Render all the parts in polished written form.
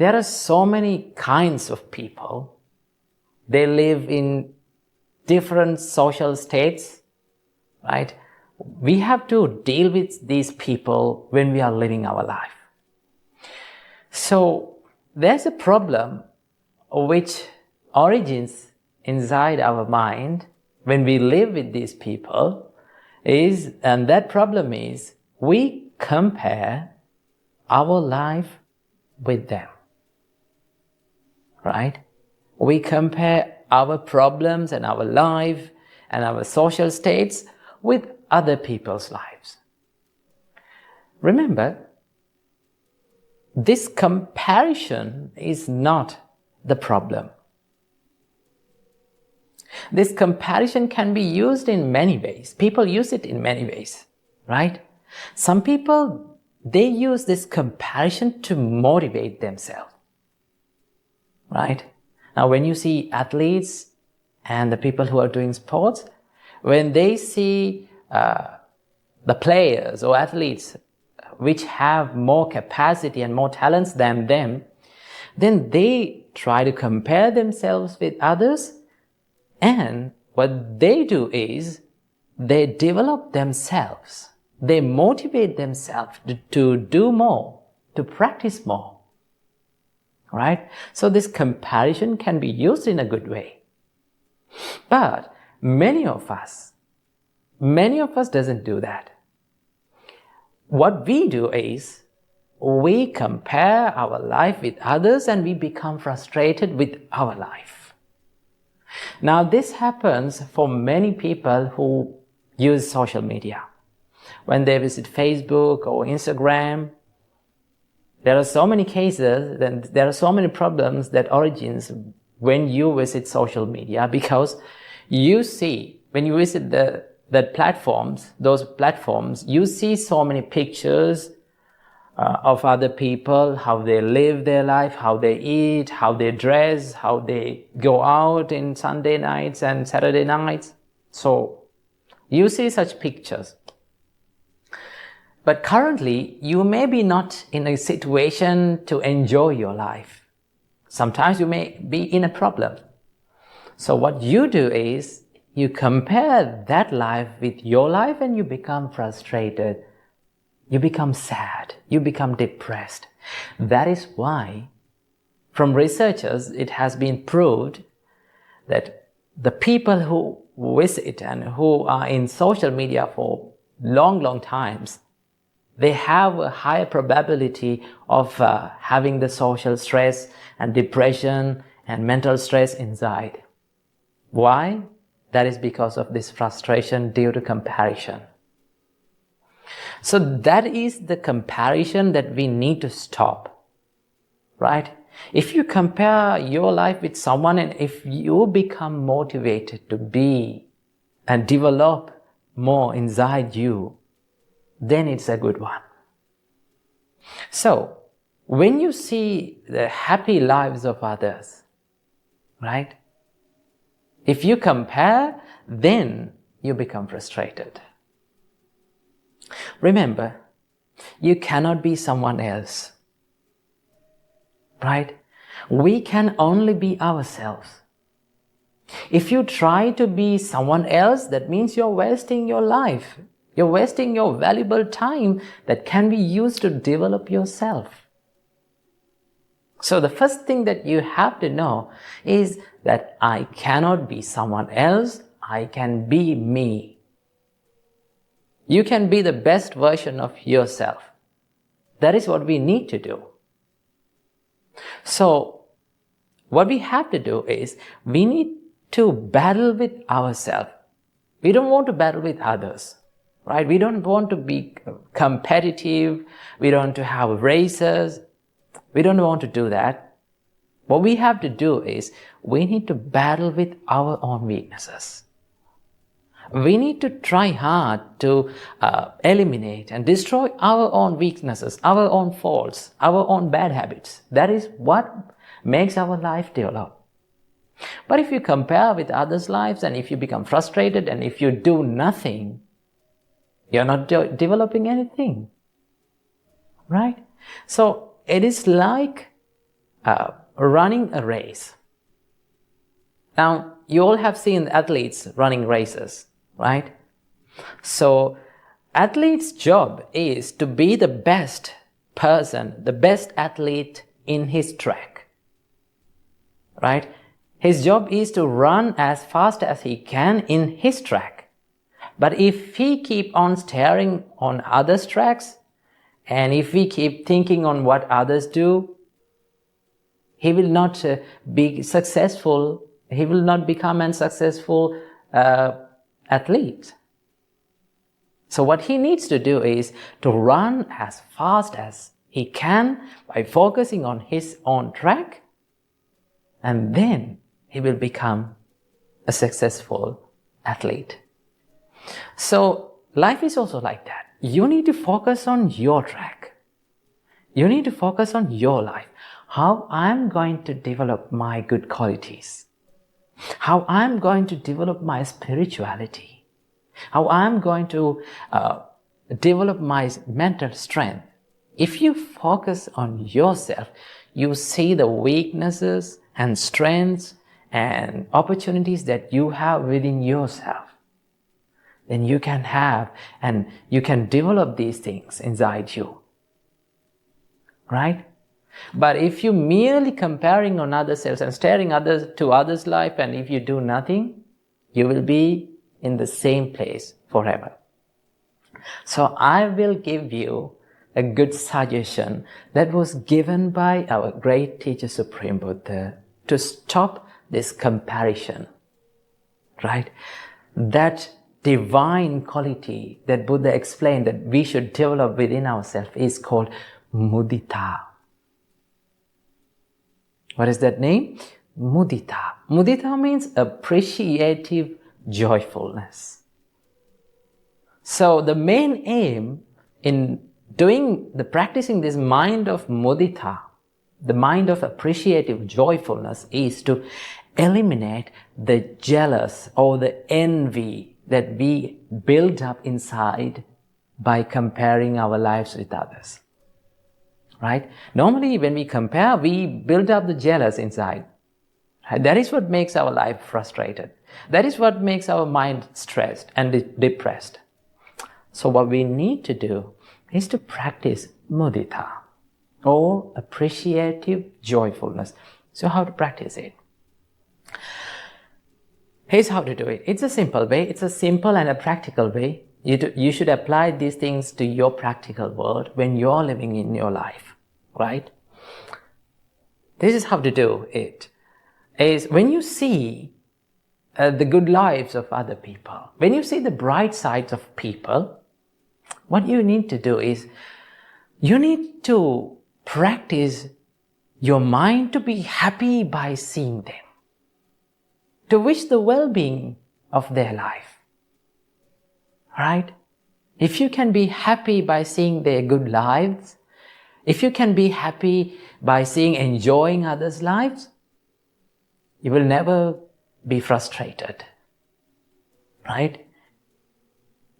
there are so many kinds of people. They live in different social states, right? We have to deal with these people when we are living our life. So there's a problem which origins inside our mind when we live with these people and that problem is we compare our life with them, right? We compare our problems and our life and our social states with other people's lives. Remember, this comparison is not the problem. This comparison can be used in many ways. People use it in many ways, right? Some people, they use this comparison to motivate themselves, right? Now, when you see athletes and the people who are doing sports, when they see the players or athletes which have more capacity and more talents than them, then they try to compare themselves with others, and what they do is they develop themselves. They motivate themselves to do more, to practice more, right? So this comparison can be used in a good way. But many of us doesn't do that. What we do is we compare our life with others and we become frustrated with our life. Now this happens for many people who use social media. When they visit Facebook or Instagram, there are so many cases, and there are so many problems that origins when you visit social media, because you see, when you visit those platforms, you see so many pictures of other people, how they live their life, how they eat, how they dress, how they go out in Sunday nights and Saturday nights. So you see such pictures. But currently, you may be not in a situation to enjoy your life. Sometimes you may be in a problem. So what you do is, you compare that life with your life and you become frustrated. You become sad. You become depressed. That is why, from researchers, it has been proved that the people who visit and who are in social media for long times, they have a higher probability of having the social stress and depression and mental stress inside. Why? That is because of this frustration due to comparison. So that is the comparison that we need to stop, right? If you compare your life with someone and if you become motivated to be and develop more inside you, then it's a good one. So, when you see the happy lives of others, right? If you compare, then you become frustrated. Remember, you cannot be someone else, right? We can only be ourselves. If you try to be someone else, that means you're wasting your life. You're wasting your valuable time that can be used to develop yourself. So the first thing that you have to know is that I cannot be someone else, I can be me. You can be the best version of yourself. That is what we need to do. So what we have to do is we need to battle with ourselves. We don't want to battle with others. Right? We don't want to be competitive. We don't want to have races. We don't want to do that. What we have to do is we need to battle with our own weaknesses. We need to try hard to eliminate and destroy our own weaknesses, our own faults, our own bad habits. That is what makes our life develop. But if you compare with others' lives and if you become frustrated and if you do nothing, you're not developing anything, right? So it is like running a race. Now, you all have seen athletes running races, right? So, athlete's job is to be the best person, the best athlete in his track, right? His job is to run as fast as he can in his track. But if he keep on staring on others' tracks, and if we keep thinking on what others do, he will not be successful. He will not become a successful athlete. So what he needs to do is to run as fast as he can by focusing on his own track, and then he will become a successful athlete. So life is also like that. You need to focus on your track. You need to focus on your life. How I'm going to develop my good qualities. How I'm going to develop my spirituality. How I'm going to develop my mental strength. If you focus on yourself, you see the weaknesses and strengths and opportunities that you have within yourself. Then you can have and you can develop these things inside you. Right? But if you merely comparing on other selves and staring to others' life, and if you do nothing, you will be in the same place forever. So I will give you a good suggestion that was given by our great teacher Supreme Buddha to stop this comparison. Right? That divine quality that Buddha explained that we should develop within ourselves is called Mudita. What is that name? Mudita. Mudita means appreciative joyfulness. So the main aim in practicing this mind of mudita, the mind of appreciative joyfulness, is to eliminate the jealous or the envy that we build up inside by comparing our lives with others. Right? Normally when we compare, we build up the jealous inside. Right? That is what makes our life frustrated. That is what makes our mind stressed and depressed. So what we need to do is to practice mudita or appreciative joyfulness. So how to practice it? Here's how to do it. It's a simple way. It's a simple and a practical way. You should apply these things to your practical world when you're living in your life, right? This is how to do it. Is when you see the good lives of other people, when you see the bright sides of people, what you need to do is you need to practice your mind to be happy by seeing them, to wish the well-being of their life. Right? If you can be happy by seeing their good lives, if you can be happy by enjoying others' lives, you will never be frustrated. Right?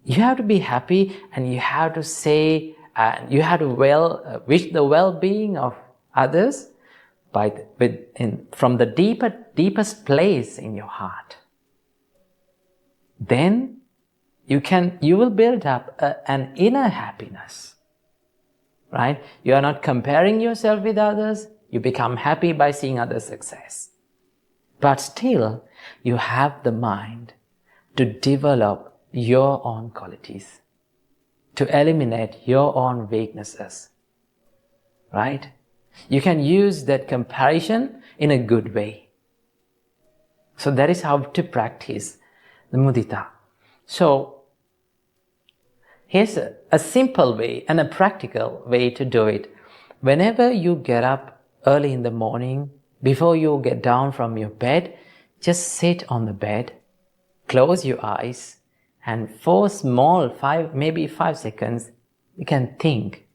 You have to be happy and you have to say, you have to wish the well-being of others from the deepest place in your heart. Then you will build up an inner happiness, right? You are not comparing yourself with others. You become happy by seeing others' success. But still, you have the mind to develop your own qualities, to eliminate your own weaknesses, right? You can use that comparison in a good way. So that is how to practice the mudita. So here's a simple way and a practical way to do it. Whenever you get up early in the morning, before you get down from your bed, just sit on the bed, close your eyes, and for maybe 5 seconds, you can think,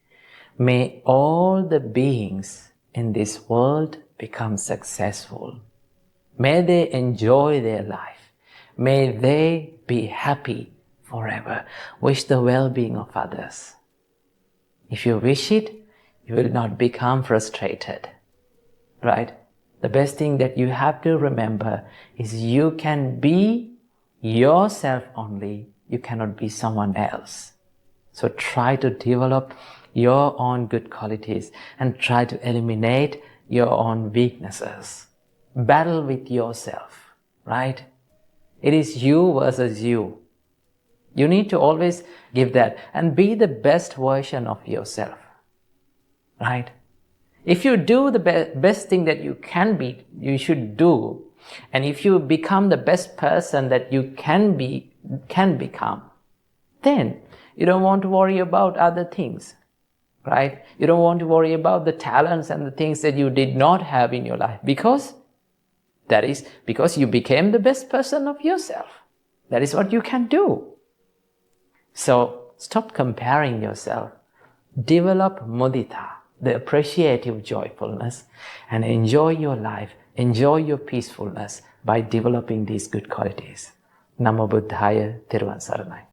may all the beings in this world become successful. May they enjoy their life. May they be happy forever. Wish the well-being of others. If you wish it, you will not become frustrated. right? The best thing that you have to remember is you can be yourself only. You cannot be someone else. So try to develop your own good qualities and try to eliminate your own weaknesses. Battle with yourself, right? It is you versus you. You need to always give that and be the best version of yourself, right? If you do the best thing that you can be, you should do, and if you become the best person that you can become, then you don't want to worry about other things, right? You don't want to worry about the talents and the things that you did not have in your life, because that is because you became the best person of yourself. That is what you can do. So stop comparing yourself. Develop mudita, the appreciative joyfulness, and enjoy your life, enjoy your peacefulness by developing these good qualities. Namo Buddhaya, Theruwan Saranai.